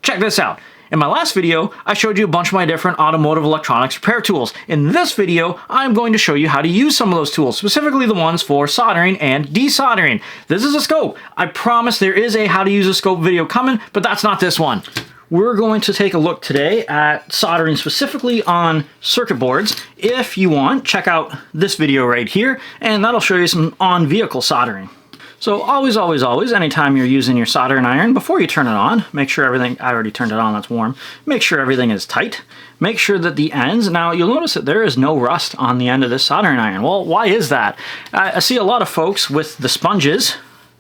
check this out. In my last video, I showed you a bunch of my different automotive electronics repair tools. In this video, I'm going to show you how to use some of those tools, specifically the ones for soldering and desoldering. This is a scope. I promise there is a how to use a scope video coming, but that's not this one. We're going to take a look today at soldering specifically on circuit boards. If you want, check out this video right here, and that'll show you some on-vehicle soldering. So always, anytime you're using your soldering iron, before you turn it on, make sure everything, I already turned it on, that's warm, make sure everything is tight. Make sure that the ends, now you'll notice that there is no rust on the end of this soldering iron. Well, why is that? I see a lot of folks with the sponges,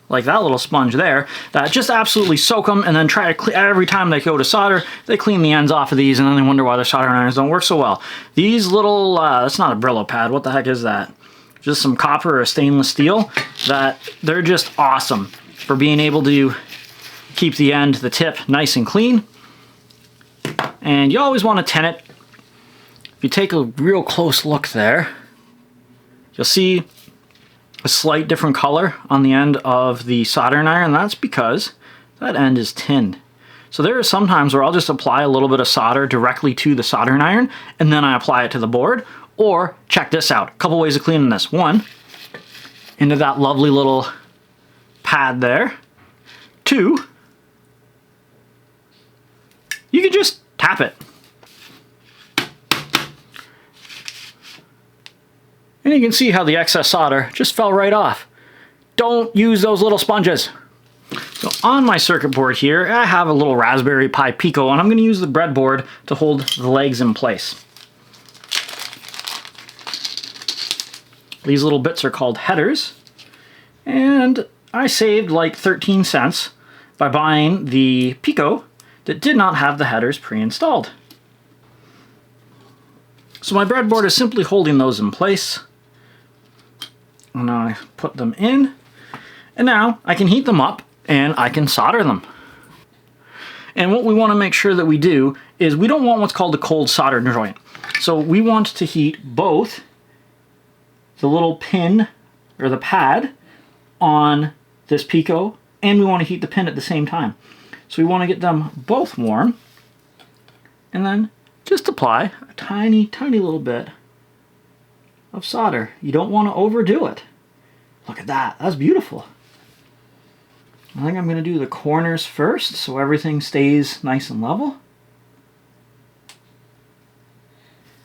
like that little sponge there, that just absolutely soak them and then try to clean, every time they go to solder, they clean the ends off of these and then they wonder why their soldering irons don't work so well. These little, that's not a Brillo pad, what the heck is that? Just some copper or stainless steel, that they're just awesome for being able to keep the end, the tip, nice and clean. And you always want to tin it. If you take a real close look there, you'll see a slight different color on the end of the soldering iron. That's because that end is tinned. So there are some times where I'll just apply a little bit of solder directly to the soldering iron and then I apply it to the board. Or, check this out, a couple ways of cleaning this. One, into that lovely little pad there. Two, you can just tap it. And you can see how the excess solder just fell right off. Don't use those little sponges. So on my circuit board here, I have a little Raspberry Pi Pico, and I'm going to use the breadboard to hold the legs in place. These little bits are called headers, and I saved like 13 cents by buying the Pico that did not have the headers pre-installed. So my breadboard is simply holding those in place. And now I put them in, and now I can heat them up and I can solder them. And what we want to make sure that we do is we don't want what's called a cold solder joint. So we want to heat both the little pin or the pad on this Pico, and we want to heat the pin at the same time. So we want to get them both warm and then just apply a tiny little bit of solder. You don't want to overdo it. Look at that, that's beautiful. I think I'm going to do the corners first so everything stays nice and level.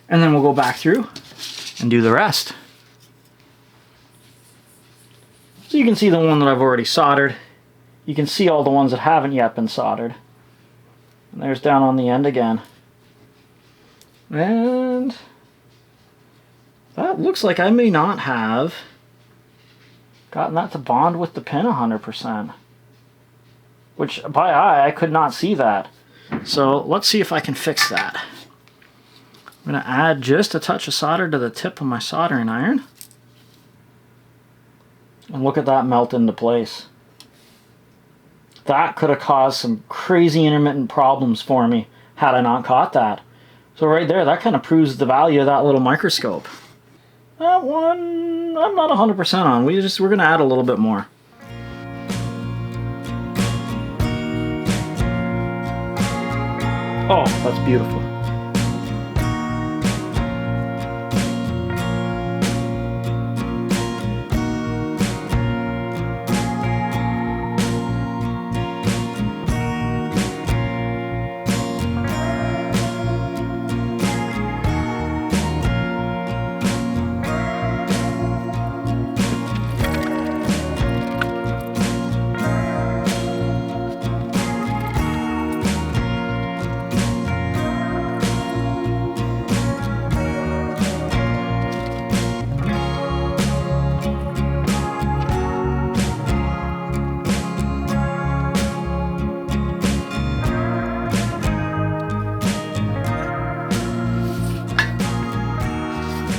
And then we'll go back through and do the rest. So you can see the one that I've already soldered. You can see all the ones that haven't yet been soldered. And there's down on the end again. And that looks like I may not have gotten that to bond with the pin 100%. Which, by eye, I could not see that. So let's see if I can fix that. I'm going to add just a touch of solder to the tip of my soldering iron. And look at that melt into place. That could have caused some crazy intermittent problems for me had I not caught that. So right there, that kind of proves the value of that little microscope. That one, I'm not 100% on. We're going to add a little bit more. Oh, that's beautiful.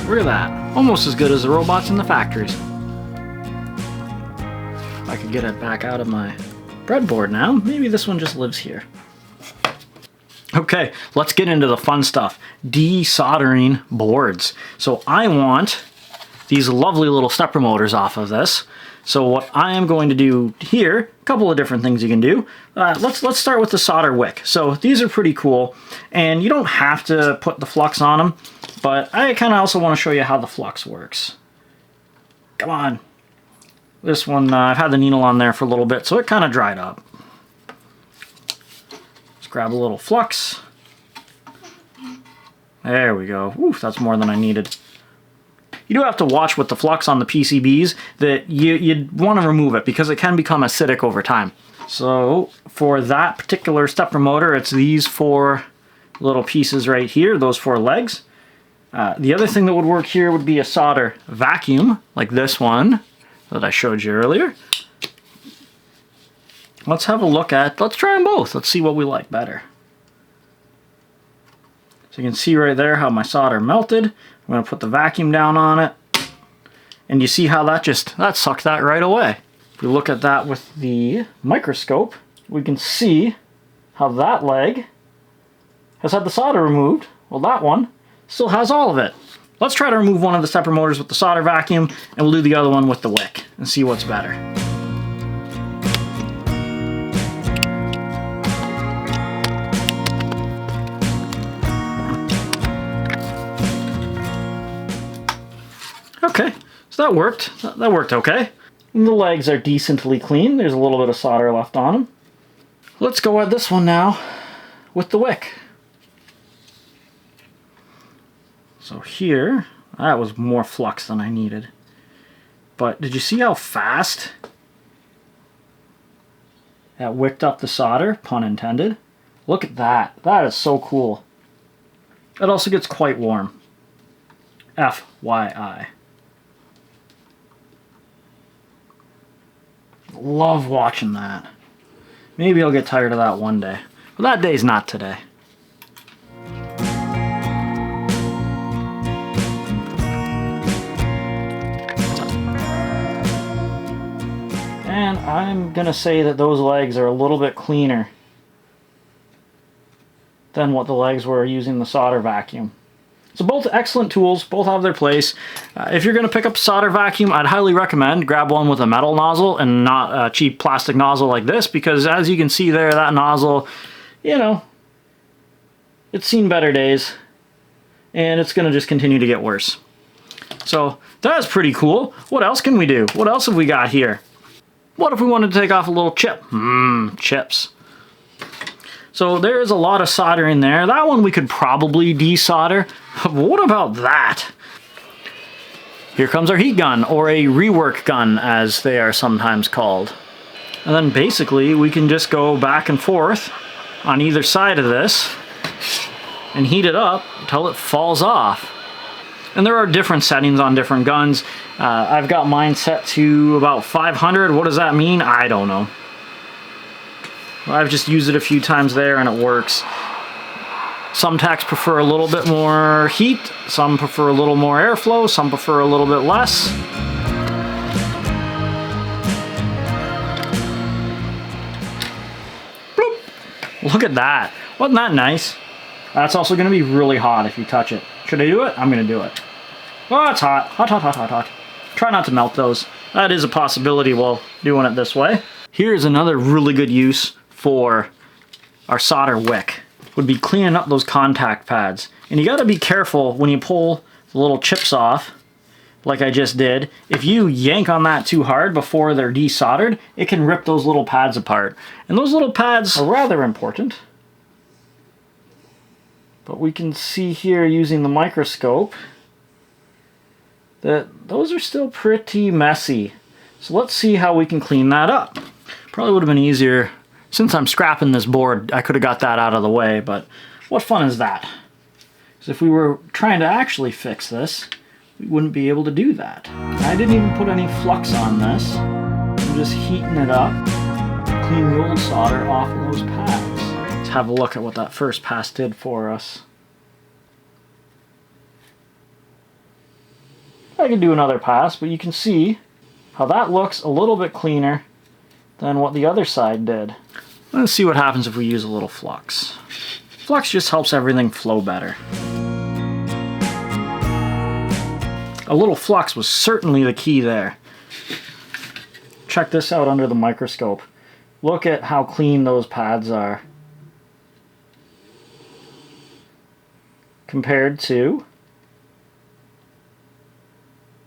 Look at that. Almost as good as the robots in the factories. If I could get it back out of my breadboard now, maybe this one just lives here. Okay, let's get into the fun stuff. Desoldering boards. So I want these lovely little stepper motors off of this. So what I am going to do here, a couple of different things you can do. Let's start with the solder wick. So these are pretty cool, and you don't have to put the flux on them, but I kind of also want to show you how the flux works. Come on. This one, I've had the needle on there for a little bit, so it kind of dried up. Let's grab a little flux. There we go. Oof, that's more than I needed. You do have to watch with the flux on the PCBs that you'd want to remove it because it can become acidic over time. So for that particular stepper motor, it's these 4 little pieces right here, those 4 legs. The other thing that would work here would be a solder vacuum, like this one that I showed you earlier. Let's have a look at, let's try them both. Let's see what we like better. So you can see right there how my solder melted. I'm going to put the vacuum down on it. And you see how that sucked that right away. If we look at that with the microscope, we can see how that leg has had the solder removed. Well, that one still has all of it. Let's try to remove one of the stepper motors with the solder vacuum, and we'll do the other one with the wick and see what's better. Okay, so that worked. That worked okay. And the legs are decently clean. There's a little bit of solder left on them. Let's go at this one now with the wick. So here, that was more flux than I needed. But did you see how fast that wicked up the solder, pun intended? Look at that. That is so cool. It also gets quite warm. FYI. Love watching that. Maybe I'll get tired of that one day. But that day's not today. And I'm going to say that those legs are a little bit cleaner than what the legs were using the solder vacuum. So both excellent tools, both have their place. If you're going to pick up a solder vacuum, I'd highly recommend grab one with a metal nozzle and not a cheap plastic nozzle like this, because as you can see there, that nozzle, you know, it's seen better days, and it's going to just continue to get worse. So that's pretty cool. What else can we do? What else have we got here? What if we wanted to take off a little chip? Chips. So there is a lot of solder in there. That one we could probably desolder. But what about that? Here comes our heat gun, or a rework gun as they are sometimes called. And then basically we can just go back and forth on either side of this and heat it up until it falls off. And there are different settings on different guns. I've got mine set to about 500. What does that mean? I don't know. I've just used it a few times there and it works. Some tacks prefer a little bit more heat, some prefer a little more airflow, some prefer a little bit less. Bloop. Look at that. Wasn't that nice? That's also going to be really hot if you touch it. Should I do it? I'm going to do it. Oh, it's hot. Hot, hot, hot, hot, hot. Try not to melt those. That is a possibility while doing it this way. Here's another really good use for our solder wick. Would be cleaning up those contact pads. And you got to be careful when you pull the little chips off, like I just did. If you yank on that too hard before they're desoldered, it can rip those little pads apart. And those little pads are rather important. But we can see here using the microscope that those are still pretty messy. So let's see how we can clean that up. Probably would have been easier, since I'm scrapping this board, I could have got that out of the way, but what fun is that? Because if we were trying to actually fix this, we wouldn't be able to do that. I didn't even put any flux on this. I'm just heating it up to clean the old solder off of those pads. Let's have a look at what that first pass did for us. I could do another pass, but you can see how that looks a little bit cleaner than what the other side did. Let's see what happens if we use a little flux. Flux just helps everything flow better. A little flux was certainly the key there. check this out under the microscope. Look at how clean those pads are compared to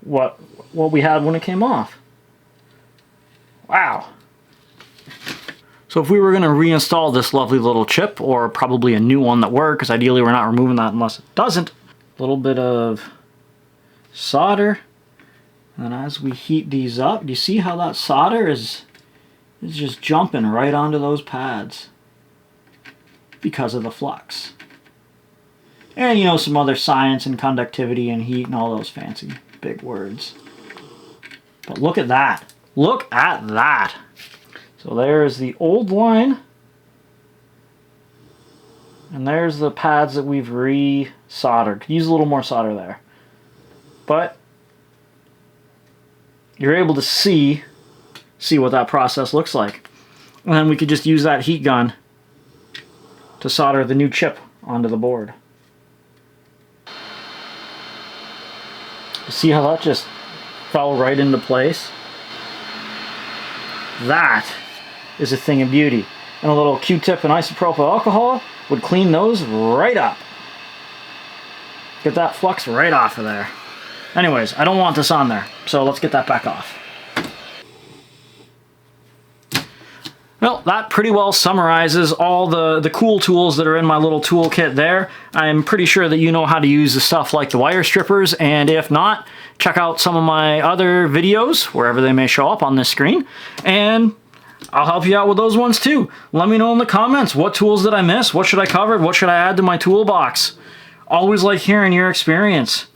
what we had when it came off. Wow. So if we were going to reinstall this lovely little chip, or probably a new one that works, because ideally we're not removing that unless it doesn't, a little bit of solder, and as we heat these up, do you see how that solder is just jumping right onto those pads because of the flux? And you know, some other science and conductivity and heat and all those fancy big words. But look at that. Look at that. So there's the old line. And there's the pads that we've re-soldered. Use a little more solder there. But you're able to see what that process looks like. And then we could just use that heat gun to solder the new chip onto the board. See how that just fell right into place? That is a thing of beauty. And a little Q-tip and isopropyl alcohol would clean those right up. Get that flux right off of there. Anyways, I don't want this on there, so let's get that back off. Well, that pretty well summarizes all the cool tools that are in my little toolkit there. I'm pretty sure that you know how to use the stuff like the wire strippers, and if not, check out some of my other videos, wherever they may show up on this screen, and I'll help you out with those ones too. Let me know in the comments, what tools did I miss? What should I cover? What should I add to my toolbox? Always like hearing your experience.